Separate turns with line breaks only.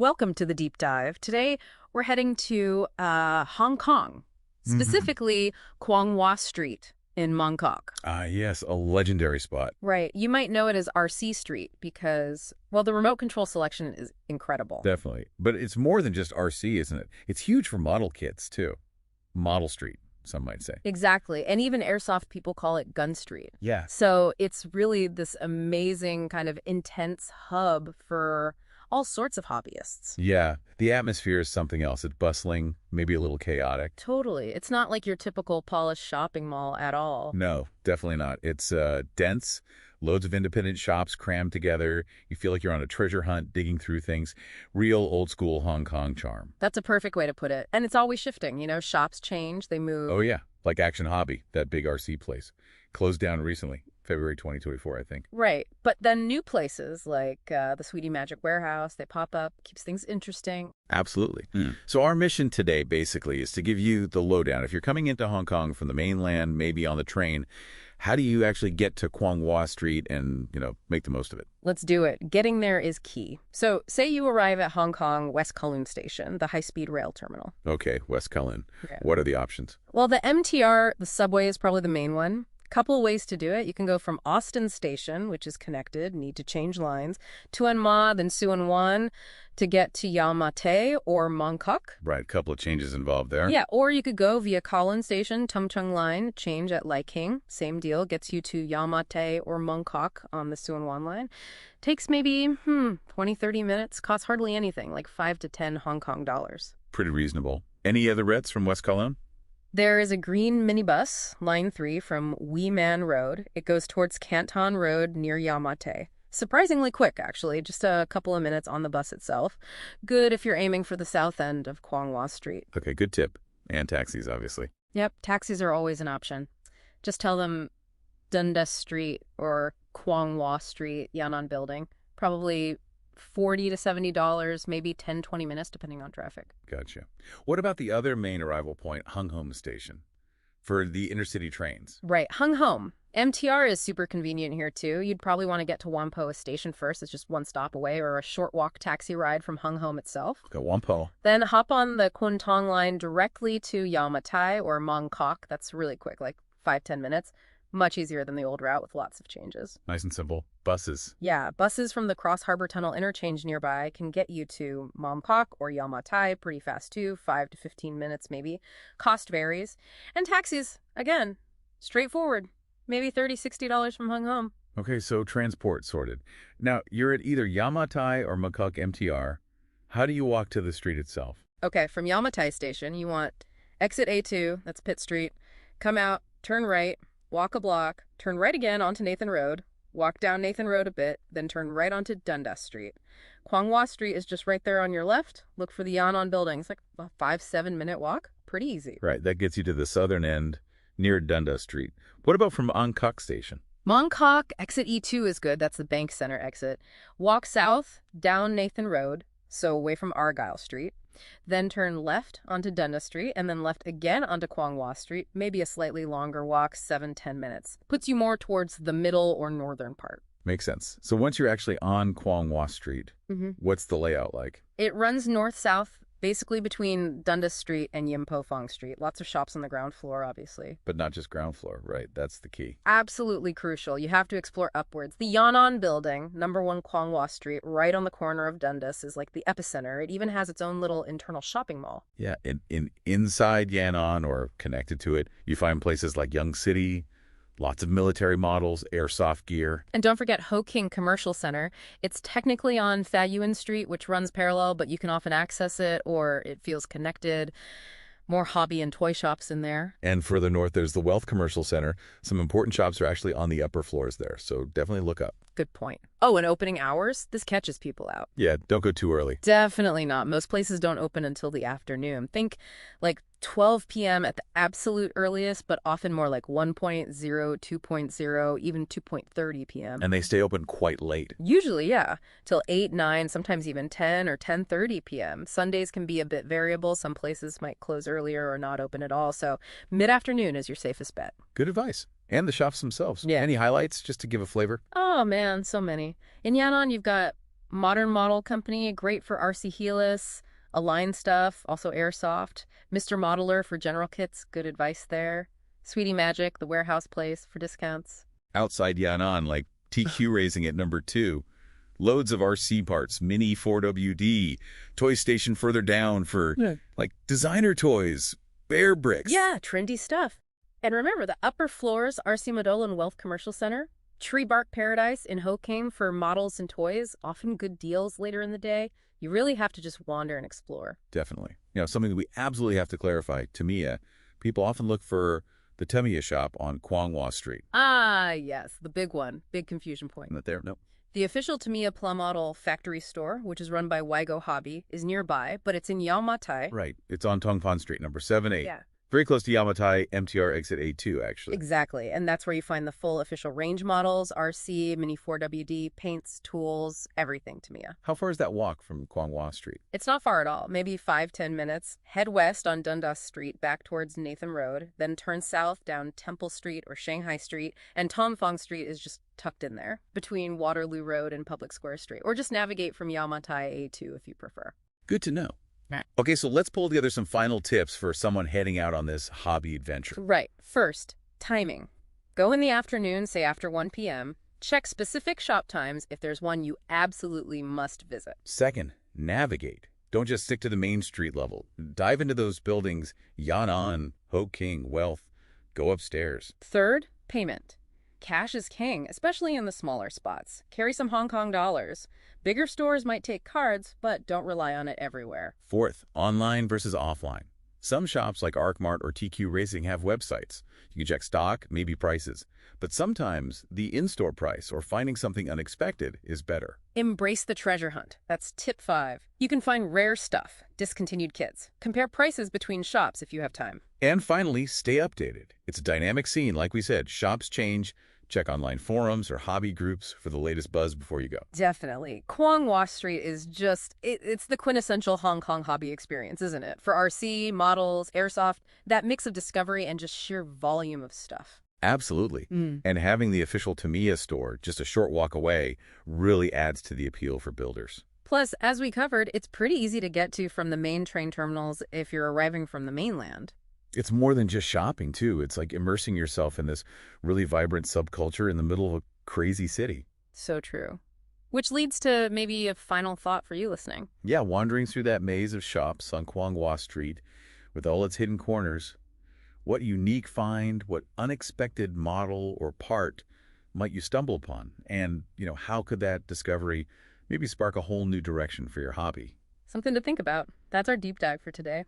Welcome to the deep dive. Today, we're heading to Hong Kong, specifically Kwong Wah Street in Mongkok.
Ah, yes, a legendary spot.
Right. You might know it as RC Street because, well, the remote control selection is incredible.
Definitely. But it's more than just RC, isn't it? It's huge for model kits, too. Model Street, some might say.
Exactly. And even airsoft people call it Gun Street.
Yeah.
So it's really this amazing kind of intense hub for all sorts of hobbyists.
Yeah, the atmosphere is something else. It's bustling, maybe a little chaotic.
Totally. It's not like your typical polished shopping mall at all.
No, definitely not. It's dense, loads of independent shops crammed together. You feel like you're on a treasure hunt, digging through things. Real old-school Hong Kong charm.
That's a perfect way to put it. And it's always shifting. You know, shops change, they move.
Oh, yeah, like Action Hobby, that big RC place. Closed down recently, February 2024, I think.
Right. But then new places like the Sweetie Magic Warehouse, they pop up, keeps things interesting.
Absolutely. So our mission today, basically, is to give you the lowdown. If you're coming into Hong Kong from the mainland, maybe on the train, how do you actually get to Kwong Wah Street and, make the most of it?
Let's do it. Getting there is key. So say you arrive at Hong Kong West Kowloon Station, the high-speed rail terminal.
Okay, West Kowloon.
Yeah.
What are the options?
Well, the MTR, the subway, is probably the main one. Couple of ways to do it. You can go from Austin Station, which is connected, need to change lines, Tuen Ma, then Suan Wan to get to Yau Ma Tei or Mongkok.
Right, a couple of changes involved there.
Yeah, or you could go via Kowloon Station, Tum Chung Line, change at Lai King. Same deal, gets you to Yau Ma Tei or Mongkok on the Suan Wan line. Takes maybe 20, 30 minutes, costs hardly anything, like 5 to 10 Hong Kong dollars.
Pretty reasonable. Any other routes from West Kowloon?
There is a green minibus, Line 3, from Wee Man Road. It goes towards Canton Road near Yau Ma Tei. Surprisingly quick, actually, just a couple of minutes on the bus itself. Good if you're aiming for the south end of Kwong Wah Street.
Okay, good tip. And taxis, obviously.
Yep, taxis are always an option. Just tell them Dundas Street or Kwong Wah Street, Yan'an Building. Probably $40 to $70, maybe 10, 20 minutes, depending on traffic.
Gotcha. What about the other main arrival point, Hung Hom Station, for the intercity trains?
Right, Hung Hom. MTR is super convenient here, too. You'd probably want to get to Whampoa Station first. It's just one stop away, or a short walk taxi ride from Hung Hom itself.
Okay, Whampoa.
Then hop on the Kwun Tong line directly to Yau Ma Tai or Mongkok. That's really quick, like 5, 10 minutes. Much easier than the old route with lots of changes.
Nice and simple. Buses.
Yeah, buses from the Cross Harbor Tunnel interchange nearby can get you to Mongkok or Yau Ma Tai pretty fast too, 5 to 15 minutes maybe. Cost varies. And taxis, again, straightforward. Maybe $30, $60 from Hung Hom.
Okay, so transport sorted. Now, you're at either Yau Ma Tai or Mongkok MTR. How do you walk to the street itself?
Okay, from Yau Ma Tai Station, you want exit A2, that's Pitt Street, come out, turn right, walk a block, turn right again onto Nathan Road, walk down Nathan Road a bit, then turn right onto Dundas Street. Kwong Wah Street is just right there on your left. Look for the Yan'an Building. It's like a 5-7 minute walk. Pretty easy.
Right, that gets you to the southern end, near Dundas Street. What about from Mongkok Station?
Mongkok, exit E2 is good. That's the Bank Center exit. Walk south, down Nathan Road, so away from Argyle Street. Then turn left onto Dundas Street, and then left again onto Kwong Wah Street. Maybe a slightly longer walk, 7-10 minutes. Puts you more towards the middle or northern part.
Makes sense. So once you're actually on Kwong Wah Street, what's the layout like?
It runs north-south, basically between Dundas Street and Yim Po Fong Street. Lots of shops on the ground floor, obviously.
But not just ground floor, right? That's the key.
Absolutely crucial. You have to explore upwards. The Yan'an Building, number 1 Kwong Wah Street, right on the corner of Dundas, is like the epicenter. It even has its own little internal shopping mall.
Yeah, inside Yan'an or connected to it, you find places like Young City, lots of military models, airsoft gear.
And don't forget Ho King Commercial Center. It's technically on Fa Yuen Street, which runs parallel, but you can often access it or it feels connected. More hobby and toy shops in there.
And further north, there's the Wealth Commercial Center. Some important shops are actually on the upper floors there, so definitely look up.
Good point. Oh, and opening hours? This catches people out.
Yeah, don't go too early.
Definitely not. Most places don't open until the afternoon. Think like 12 p.m. at the absolute earliest, but often more like 1.0, 2.0, even 2.30 p.m.
And they stay open quite late.
Usually, yeah, till 8, 9, sometimes even 10 or 10:30 p.m. Sundays can be a bit variable. Some places might close earlier or not open at all. So mid-afternoon is your safest bet.
Good advice. And the shops themselves.
Yeah.
Any highlights, just to give a flavor?
Oh, man, so many. In Yan'an, you've got Modern Model Company, great for RC Helix, Align stuff, also Airsoft. Mr. Modeler for general kits, good advice there. Sweetie Magic, the warehouse place for discounts.
Outside Yan'an, like TQ Racing at number 2. Loads of RC parts, Mini 4WD, Toy Station further down for, like, designer toys, bear bricks.
Yeah, trendy stuff. And remember, the upper floors, RC Madolan Wealth Commercial Center, Tree Bark Paradise in Hokkame for models and toys, often good deals later in the day. You really have to just wander and explore.
Definitely. Something that we absolutely have to clarify, Tamiya. People often look for the Tamiya shop on Kwanghwa Street.
Ah, yes, the big one. Big confusion point.
Not there? No.
The official Tamiya Plum Model factory store, which is run by Waigo Hobby, is nearby, but it's in Yamatai.
Right. It's on Tongpan Street, number 78.
Yeah.
Very close to Yamatai MTR exit A2, actually.
Exactly, and that's where you find the full official range models, RC, Mini 4WD, paints, tools, everything Tamiya.
How far is that walk from Kwanghwa Street?
It's not far at all, maybe 5-10 minutes. Head west on Dundas Street back towards Nathan Road, then turn south down Temple Street or Shanghai Street, and Tomfong Street is just tucked in there, between Waterloo Road and Public Square Street, or just navigate from Yamatai A2 if you prefer.
Good to know. Okay, so let's pull together some final tips for someone heading out on this hobby adventure.
Right. First, timing. Go in the afternoon, say after 1 p.m. Check specific shop times if there's one you absolutely must visit.
Second, navigate. Don't just stick to the main street level. Dive into those buildings, Yan'an, Hokkame, Wealth. Go upstairs.
Third, payment. Cash is king, especially in the smaller spots. Carry some Hong Kong dollars. Bigger stores might take cards, but don't rely on it everywhere.
Fourth, online versus offline. Some shops like ArcMart or TQ Racing have websites. You can check stock, maybe prices. But sometimes the in-store price or finding something unexpected is better.
Embrace the treasure hunt. That's tip 5. You can find rare stuff, discontinued kits. Compare prices between shops if you have time.
And finally, stay updated. It's a dynamic scene, like we said. Shops change. Check online forums or hobby groups for the latest buzz before you go.
Definitely. Kwanghwa Street is just, it's the quintessential Hong Kong hobby experience, isn't it? For RC, models, airsoft, that mix of discovery and just sheer volume of stuff.
Absolutely. And having the official Tamiya store just a short walk away really adds to the appeal for builders.
Plus, as we covered, it's pretty easy to get to from the main train terminals if you're arriving from the mainland.
It's more than just shopping, too. It's like immersing yourself in this really vibrant subculture in the middle of a crazy city.
So true. Which leads to maybe a final thought for you listening.
Yeah, wandering through that maze of shops on Kwanghwa Street with all its hidden corners, what unique find, what unexpected model or part might you stumble upon? And, how could that discovery maybe spark a whole new direction for your hobby?
Something to think about. That's our deep dive for today.